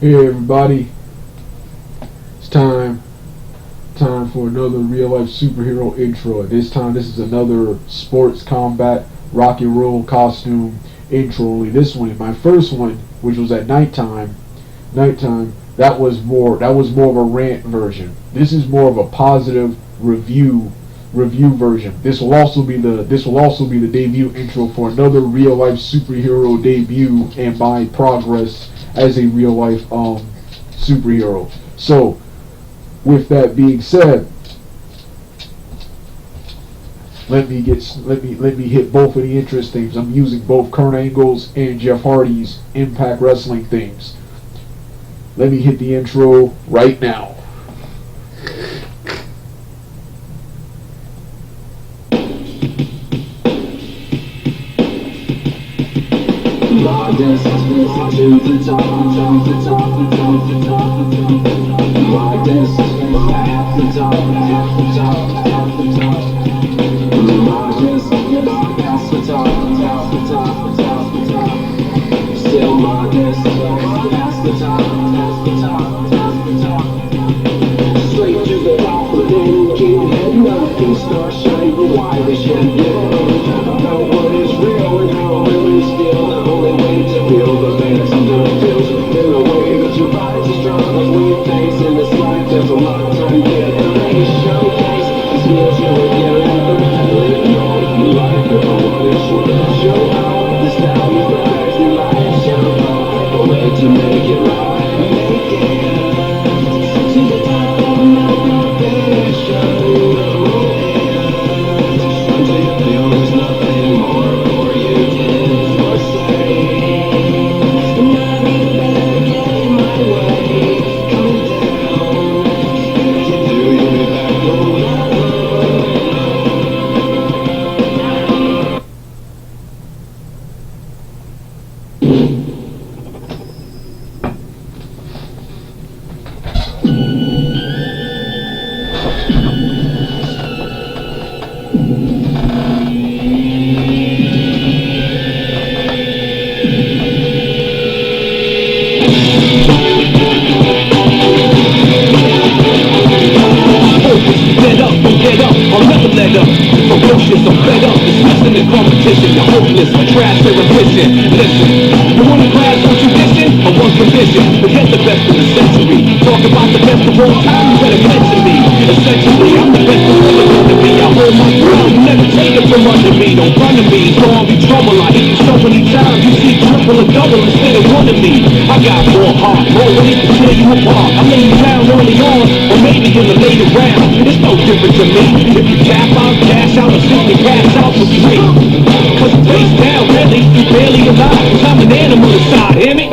Hey everybody, it's time for another real life superhero intro. This time this is another sports combat rock and roll costume intro. Only this one, my first one, which was at nighttime, that was more of a rant version. This is more of a positive review version. This will also be the debut intro for another real life superhero debut and my progress as a real life superhero. So, with that being said, let me hit both of the interest themes. I'm using both Kurt Angle's and Jeff Hardy's Impact Wrestling themes. Let me hit the intro right now. This has been to the top. My this has been at the top. My this has been past the top. Still my this has been past the top. Straight to the top, but then keep heading up and start shining why they should know what is real and how it really feel. The only way to feel the best under feels in a way that your body's as strong as we face in this life. There's a lot of time to get ready to showcase these skills you will get and know life if I want to show how the style you rise in life show a way to make it right, make it to the top of my vision. Until you feel there's nothing more for you to or say. Not even better get in my way. Come down. If you do, you'll be back on. Get up, I'll never let up. Ferocious, I'm fed up, dismissing the competition. You're hopeless, trash, they're efficient. Listen, you want a class on tradition? Or one condition? Forget the best of the century. Talk about the best of all time, you better mention me. Essentially, I'm the best of all to be. I hold my ground, you never take it from under me. Don't run to me, it's gonna be trouble. I hit you so many times, you see triple or double instead of one of me. I got more heart, more ready to tear you apart. I lay you down early on, or maybe in the later round. It's no different to me. If you tap out, cash out, or simply pass out for free. Cause you face down, really, you barely alive. Cause I'm an animal inside, hear me?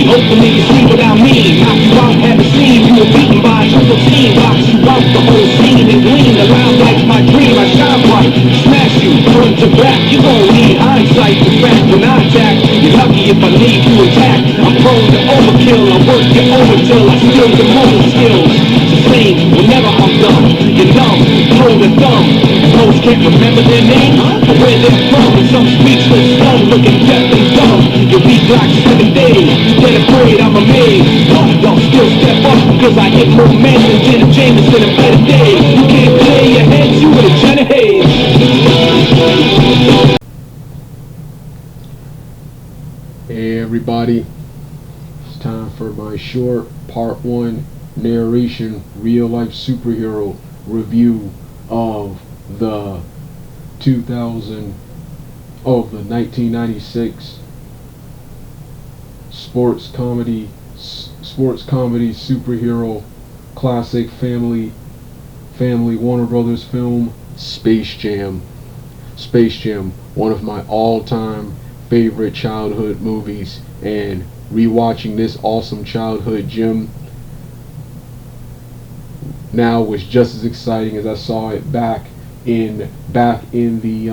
Hopefully you see what I mean. Knock you out, haven't seen. You were beaten by a triple team. Box you out the whole scene and gleam. The line like my dream, I shine bright. Smash you, front to back. You gon' need hindsight. In fact, when I attack, you're lucky if I leave you intact. I'm prone to overkill. I work you over till I steal your motor skills. It's the same whenever I'm done. You're numb, throw the thumb. Most can't remember their name or where they're from. And some speechless, dumb, looking deaf and dumb. Your weak like 7 days. Get afraid, I'm amazed. Y'all still step up, cause I hit more men than Jenna Jameson in better days. You can't clear your heads, you with a Jenna Hayes. Hey everybody, it's time for my short part 1 narration real life superhero review of the 1996 sports comedy superhero classic family Warner Brothers film, Space Jam, one of my all-time favorite childhood movies, and rewatching this awesome childhood gem now was just as exciting as I saw it back in the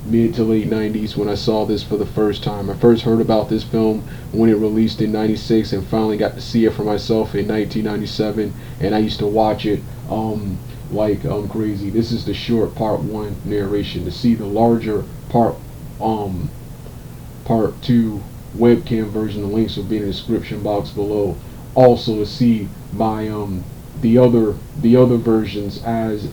mid to late 90s when I saw this for the first time. I first heard about this film when it released in 96 and finally got to see it for myself in 1997, and I used to watch it like crazy. This is the short part 1 narration. To see the larger part 2 webcam version, the links will be in the description box below. Also to see my the other versions as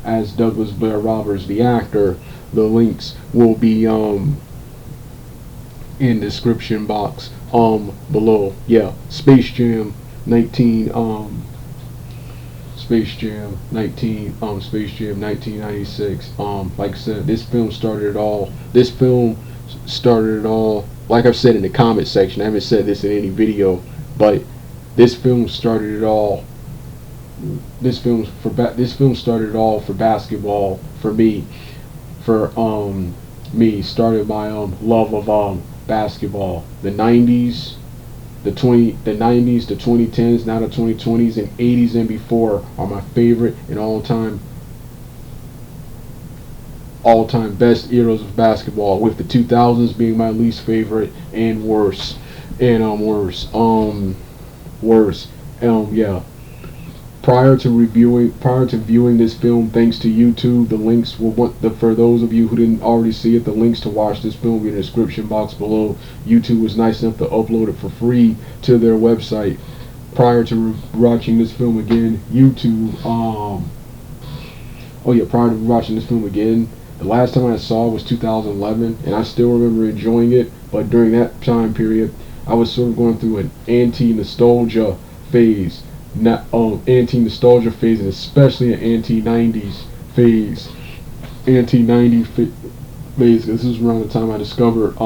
as Douglas Blair Roberts, the actor, the links will be in description box below. Yeah, Space Jam 19 Space Jam 1996. Like I said, this film started it all. Like I've said in the comment section, I haven't said this in any video, but this film started it all. This film started it all for basketball for me. Started my love of basketball. The 90s, the 90s, the 2010s, now the 2020s, and 80s and before are my favorite and all-time best eras of basketball, with the 2000s being my least favorite and worse. Yeah. Prior to viewing this film, thanks to YouTube, the links will for those of you who didn't already see it, the links to watch this film will be in the description box below. YouTube was nice enough to upload it for free to their website. Prior to watching this film again, prior to watching this film again, the last time I saw it was 2011, and I still remember enjoying it. But during that time period, I was sort of going through an anti-nostalgia phase. Anti-nostalgia phase, and especially an anti-90s phase. Phase. This is around the time I discovered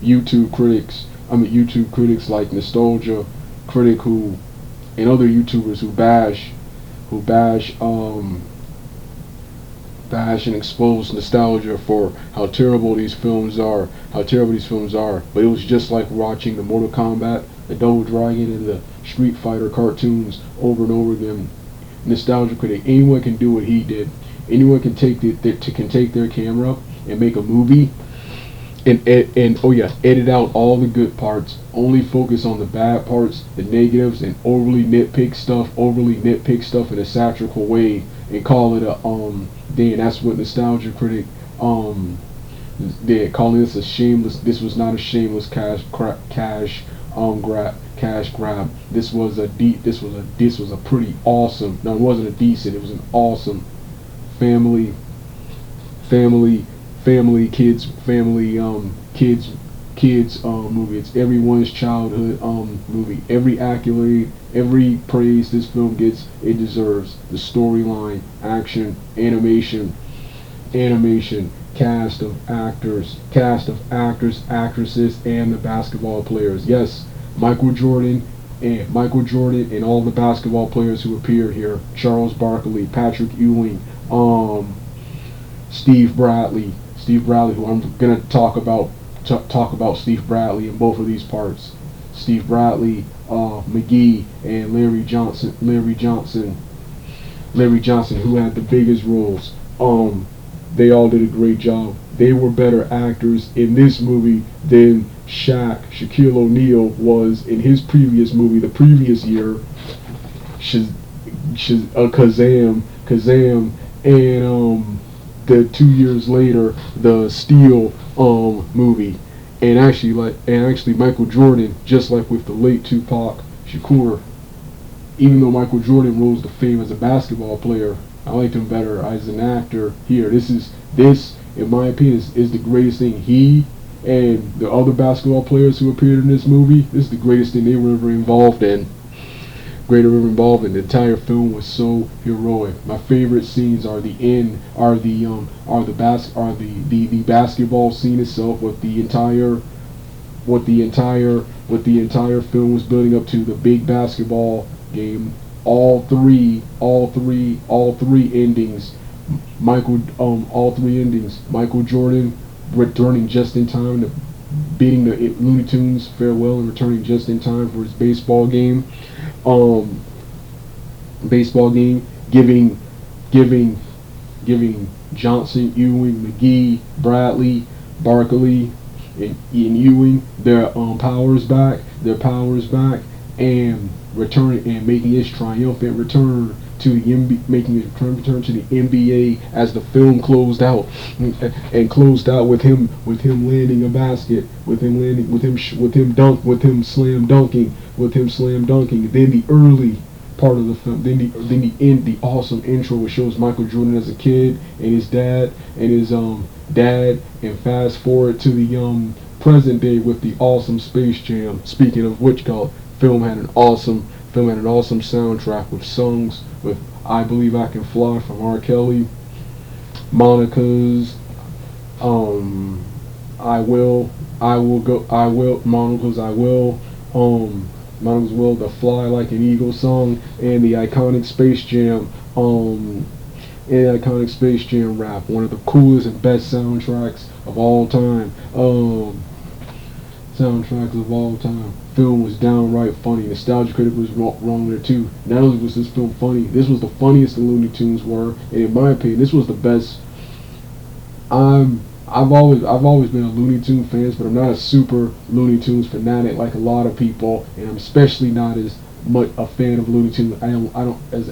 YouTube critics like Nostalgia Critic and other YouTubers who bash and expose nostalgia for how terrible these films are. But it was just like watching the Mortal Kombat, the Double Dragon, and the Street Fighter cartoons over and over again. Nostalgia Critic, anyone can do what he did. Anyone can take their camera and make a movie and edit out all the good parts, only focus on the bad parts, the negatives, and overly nitpick stuff in a satirical way, and call it a then that's what Nostalgia Critic did, calling this a shameless. This was not a shameless cash grab. This was a pretty awesome. No, it wasn't a decent. It was an awesome family kids movie. It's everyone's childhood movie. Every accolade, every praise this film gets, it deserves. The storyline, action, animation, cast of actors, actresses, and the basketball players. Yes, Michael Jordan and all the basketball players who appeared here: Charles Barkley, Patrick Ewing, Steve Bradley, who I'm gonna talk about Steve Bradley in both of these parts. Steve Bradley, McGee, and Larry Johnson, who had the biggest roles. They all did a great job. They were better actors in this movie than Shaquille O'Neal was in his previous movie the previous year, Kazam, and the 2 years later, the Steel movie. And actually Michael Jordan, just like with the late Tupac Shakur, even though Michael Jordan rose to fame as a basketball player, I liked him better as an actor here. This, in my opinion, is the greatest thing. He and the other basketball players who appeared in this movie, this is the greatest thing they were ever involved in. The entire film was so heroic. My favorite scenes are the basketball scene itself, what the entire film was building up to, the big basketball game. All three endings. All three endings. Michael Jordan returning just in time to beating the Looney Tunes farewell and returning just in time for his baseball game, giving Johnson, Ewing, McGee, Bradley, Barkley, and Ewing their powers back, and returning and making his triumphant return to the making his return to the NBA as the film closed out, and closed out with him landing a basket, with him slam dunking. Then the early part of the film, then the awesome intro, which shows Michael Jordan as a kid and his dad, and fast forward to the present day with the awesome Space Jam. Speaking of which, film had an awesome soundtrack with songs with "I Believe I Can Fly" from R. Kelly, Monica's Monica's Will, the Fly Like an Eagle song, and the iconic Space Jam rap, one of the coolest and best soundtracks of all time. Film was downright funny. Nostalgia Critic was wrong there too. Not only was this film funny, this was the funniest the Looney Tunes were, and in my opinion, this was the best. I've always been a Looney Tunes fan, but I'm not a super Looney Tunes fanatic like a lot of people, and I'm especially not as much a fan of Looney Tunes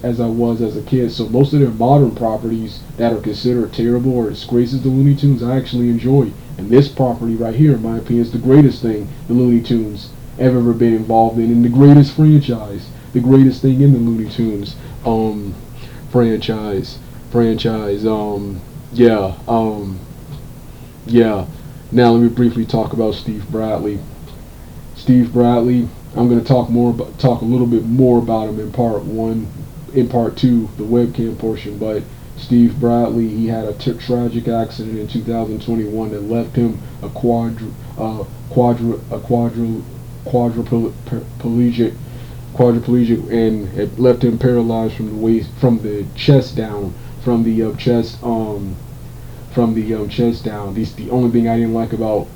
as I was as a kid. So most of their modern properties that are considered terrible or disgraces to Looney Tunes, I actually enjoy. And this property right here, in my opinion, is the greatest thing the Looney Tunes have ever been involved in, and the greatest franchise, the greatest thing in the Looney Tunes franchise. Yeah. Now let me briefly talk about Steve Bradley. I'm going to talk a little bit more about him in part 1, in part 2, the webcam portion. But Steve Bradley, he had a tragic accident in 2021 that left him a quadriplegic, and it left him paralyzed from the chest down. The only thing I didn't like about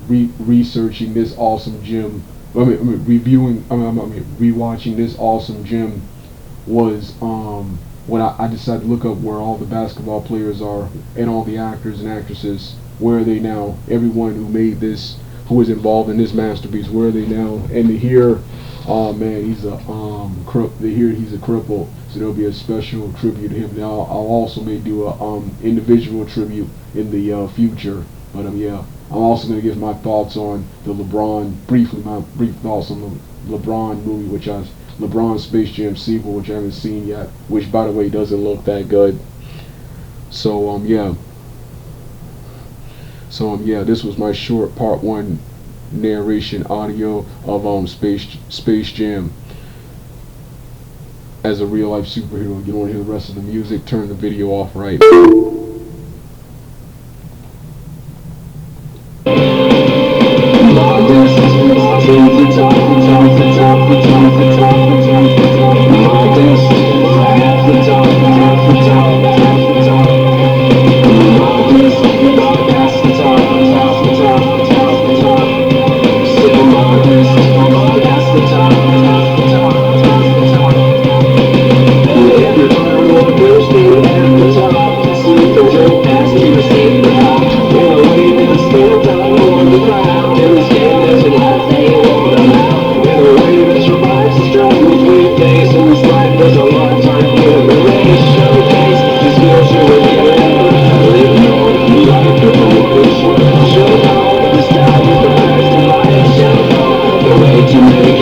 researching this awesome gym, rewatching this awesome gym, was when I decided to look up where all the basketball players are and all the actors and actresses. Where are they now? Everyone who made this, who was involved in this masterpiece, where are they now? And to hear, oh man, he's a cripple. So there'll be a special tribute to him. Now I'll also may do a individual tribute in the future. But I'm also going to give my thoughts on my brief thoughts on the LeBron movie, LeBron Space Jam sequel, which I haven't seen yet, which by the way doesn't look that good. So this was my short part 1 narration audio of Space Jam. As a real life superhero, you don't want to hear the rest of the music, turn the video off right now. To make